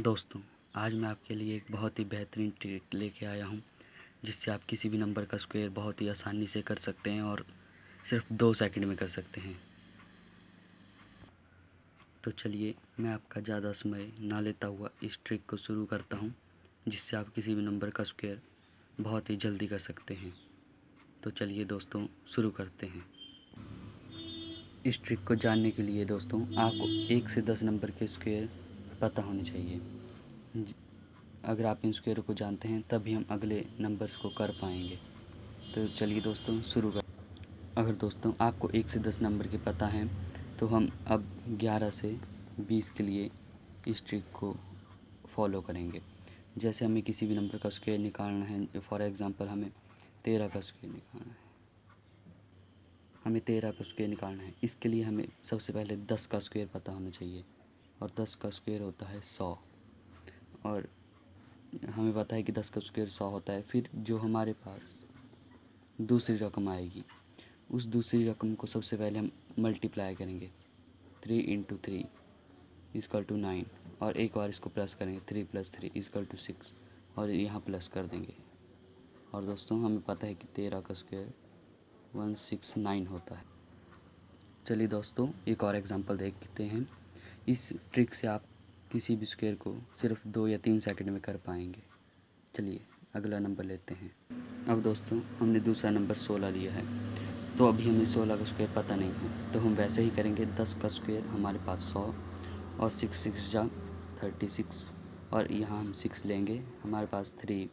दोस्तों, आज मैं आपके लिए एक बहुत ही बेहतरीन ट्रिक लेके आया हूँ, जिससे आप किसी भी नंबर का स्क्वायर बहुत ही आसानी से कर सकते हैं और सिर्फ 2 सेकंड में कर सकते हैं। तो चलिए, मैं आपका ज़्यादा समय ना लेता हुआ इस ट्रिक को शुरू करता हूँ, जिससे आप किसी भी नंबर का स्क्वायर बहुत ही जल्दी कर सकते हैं। तो चलिए दोस्तों, शुरू करते हैं। इस ट्रिक को जानने के लिए दोस्तों, आपको 1 से 10 नंबर के स्क्वायर पता होने चाहिए। अगर आप इन स्क्वायर को जानते हैं तभी हम अगले नंबर्स को कर पाएंगे। तो चलिए दोस्तों, शुरू कर। अगर दोस्तों आपको 1 से 10 नंबर के पता हैं तो हम अब 11 से 20 के लिए इस ट्रिक को फॉलो करेंगे। जैसे हमें किसी भी नंबर का स्क्वायर निकालना है, फॉर एग्ज़ाम्पल हमें 13 का स्क्वायर निकालना है। इसके लिए हमें सबसे पहले 10 का स्क्वायर पता होना चाहिए, और 10 का स्क्वायर होता है 100। और हमें पता है कि 10 का स्क्वायर 100 होता है। फिर जो हमारे पास दूसरी रकम आएगी, उस दूसरी रकम को सबसे पहले हम मल्टीप्लाई करेंगे। 3 इंटू 3 इक्वल टू 9, और एक बार इसको प्लस करेंगे। 3 + 3 इक्वल टू 6, और यहाँ प्लस कर देंगे। और दोस्तों हमें पता है कि 13 का स्क्वायर 169 होता है। चलिए दोस्तों, एक और एग्जांपल देखते हैं। इस ट्रिक से आप किसी भी स्क्वायर को सिर्फ 2 या 3 सेकंड में कर पाएंगे। चलिए अगला नंबर लेते हैं। अब दोस्तों हमने दूसरा नंबर 16 लिया है, तो अभी हमें 16 का स्क्वायर पता नहीं है, तो हम वैसे ही करेंगे। 10 का स्क्वायर हमारे पास 100, और 6 6 जा 36, और यहाँ हम 6 लेंगे, हमारे पास 3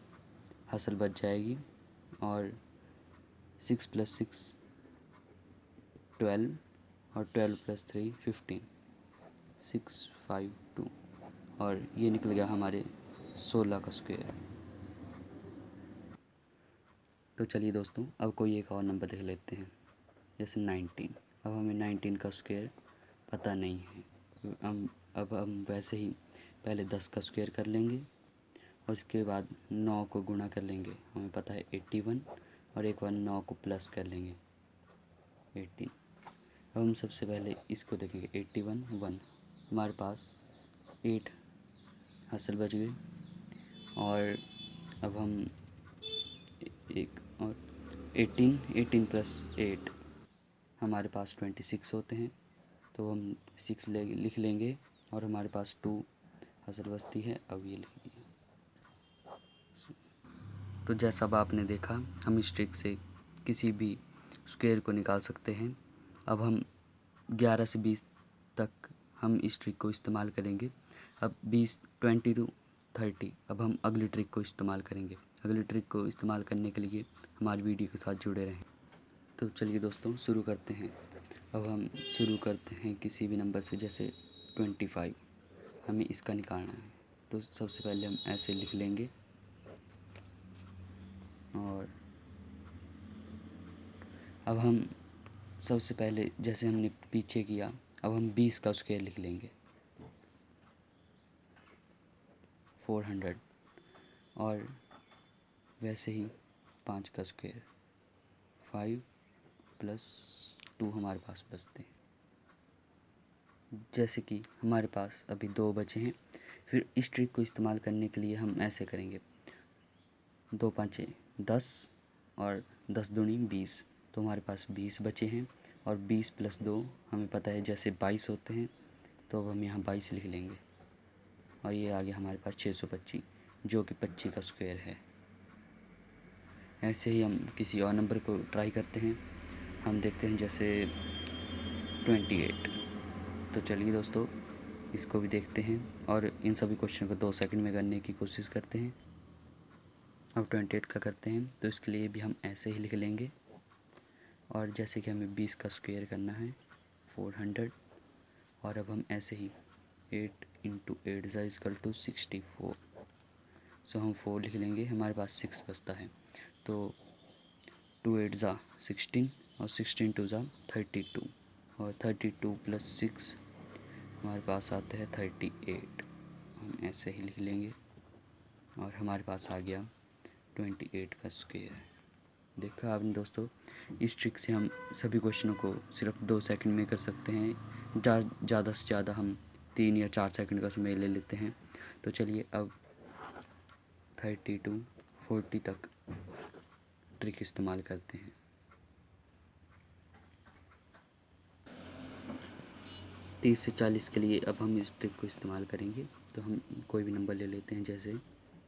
हासिल बच जाएगी। और 6 + 6 12, और 12 + 3 15, 652, और ये निकल गया हमारे 16 का स्क्वायर। तो चलिए दोस्तों, अब कोई एक और नंबर देख लेते हैं, जैसे 19। अब हमें 19 का स्क्वायर पता नहीं है। अब हम वैसे ही पहले 10 का स्क्वायर कर लेंगे, और इसके बाद 9 को गुणा कर लेंगे। हमें पता है 81, और एक बार 9 को प्लस कर लेंगे 18। अब हम सबसे पहले इसको देखेंगे। 81 1, हमारे पास 8 हासिल बच गए। और अब हम एक और 18 + 8 हमारे पास 26 होते हैं, तो हम 6 लिख लेंगे, और हमारे पास 2 हासिल बचती है। अब ये लिख लिया। तो जैसा अब आपने देखा, हम इस ट्रिक से किसी भी स्क्वायर को निकाल सकते हैं। अब हम 11 से 20 तक हम इस ट्रिक को इस्तेमाल करेंगे। अब 20 20 टू 30 अब हम अगली ट्रिक को इस्तेमाल करेंगे। अगली ट्रिक को इस्तेमाल करने के लिए हमारी वीडियो के साथ जुड़े रहें। तो चलिए दोस्तों, शुरू करते हैं। अब हम शुरू करते हैं किसी भी नंबर से, जैसे 25 हमें इसका निकालना है। तो सबसे पहले हम ऐसे लिख लेंगे, और अब हम सबसे पहले जैसे हमने पीछे किया, अब हम 20 का स्क्वायर लिख लेंगे 400, और वैसे ही 5 का स्क्वायर 5 + 2 हमारे पास बचते हैं। जैसे कि हमारे पास अभी 2 बचे हैं। फिर इस ट्रिक को इस्तेमाल करने के लिए हम ऐसे करेंगे। 2 5 10, और 10 दूनी 20, तो हमारे पास 20 बचे हैं। और 20 + 2 हमें पता है जैसे 22 होते हैं, तो अब हम यहाँ 22 लिख लेंगे, और ये आ गया हमारे पास 625, जो कि 25 का स्क्वायर है। ऐसे ही हम किसी और नंबर को ट्राई करते हैं। हम देखते हैं जैसे 28। तो चलिए दोस्तों, इसको भी देखते हैं, और इन सभी क्वेश्चन को 2 सेकंड में करने की कोशिश करते हैं। अब 28 का करते हैं, तो इसके लिए भी हम ऐसे ही लिख लेंगे। और जैसे कि हमें 20 का स्क्वायर करना है 400, और अब हम ऐसे ही 8 × 8 = 64, सो हम 4 लिख लेंगे, हमारे पास 6 बचता है। तो 2 8 = 16, और 16 2 = 32, और 32 + 6 हमारे पास आता है 38। हम ऐसे ही लिख लेंगे, और हमारे पास आ गया 28 का स्क्वायर। देखा आपने दोस्तों, इस ट्रिक से हम सभी क्वेश्चनों को सिर्फ 2 सेकंड में कर सकते हैं। ज़्यादा से ज़्यादा हम 3 या 4 सेकंड का समय ले लेते हैं। तो चलिए अब 30 to 40 तक ट्रिक इस्तेमाल करते हैं। 30 से 40 के लिए अब हम इस ट्रिक को इस्तेमाल करेंगे। तो हम कोई भी नंबर ले लेते हैं, जैसे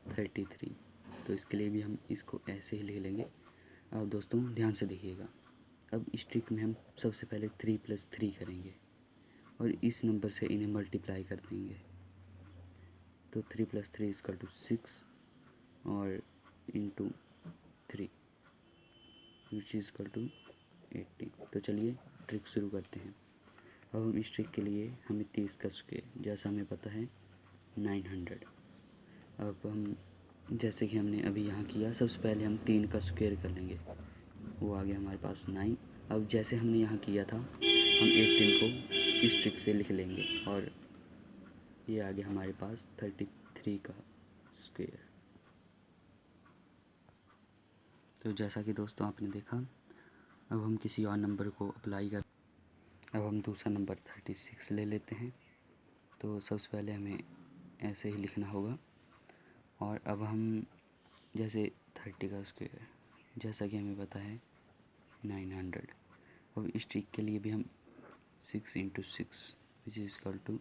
33। तो इसके लिए भी हम इसको ऐसे ही ले लेंगे। अब दोस्तों ध्यान से देखिएगा, अब इस ट्रिक में हम सबसे पहले 3 + 3 करेंगे और इस नंबर से इन्हें मल्टीप्लाई कर देंगे। तो 3 + 3 = 6 और into 3 which is equal to 80। तो चलिए ट्रिक शुरू करते हैं। अब हम इस ट्रिक के लिए हमें 30 का स्क्वायर, जैसा हमें पता है 900। अब हम जैसे कि हमने अभी यहाँ किया, सबसे पहले हम 3 का स्क्वायर कर लेंगे, वो आ गया हमारे पास 9। अब जैसे हमने यहाँ किया था, हम 18 को इस ट्रिक से लिख लेंगे और ये आ गया हमारे पास 33 का स्क्वायर। तो जैसा कि दोस्तों आपने देखा, अब हम किसी और नंबर को अप्लाई कर, अब हम दूसरा नंबर 36 ले लेते हैं। तो सबसे पहले हमें ऐसे ही लिखना होगा और अब हम जैसे 30 का स्क्वायर, जैसा कि हमें पता है 900। अब इस ट्रिक के लिए भी हम 6 × 6 विच इज़ इक्वल टू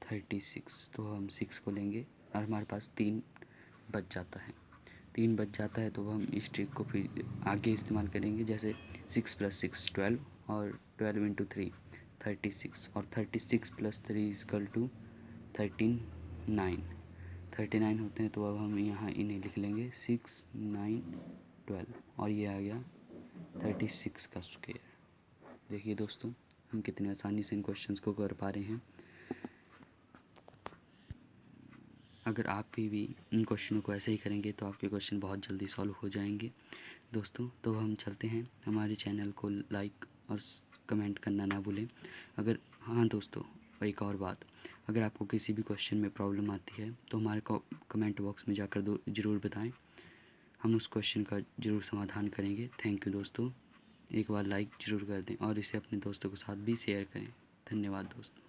36। तो हम 6 को लेंगे और हमारे पास 3 बच जाता है। 3 बच जाता है तो हम इस ट्रिक को फिर आगे इस्तेमाल करेंगे, जैसे 6 + 6 12 और 12 × 3 36 और 36 + 3 = 39। 39 होते हैं। तो अब हम यहाँ इन्हें लिख लेंगे 6 9 12 और ये आ गया 36 का स्क्वायर। देखिए दोस्तों, हम कितनी आसानी से इन क्वेश्चंस को कर पा रहे हैं। अगर आप भी इन क्वेश्चनों को ऐसे ही करेंगे तो आपके क्वेश्चन बहुत जल्दी सॉल्व हो जाएंगे दोस्तों। तो हम चलते हैं, हमारे चैनल को लाइक और कमेंट करना ना भूलें। अगर हाँ दोस्तों, एक और बात, अगर आपको किसी भी क्वेश्चन में प्रॉब्लम आती है तो हमारे को कमेंट बॉक्स में जाकर ज़रूर बताएं, हम उस क्वेश्चन का ज़रूर समाधान करेंगे। थैंक यू दोस्तों, एक बार लाइक ज़रूर कर दें और इसे अपने दोस्तों के साथ भी शेयर करें। धन्यवाद दोस्तों।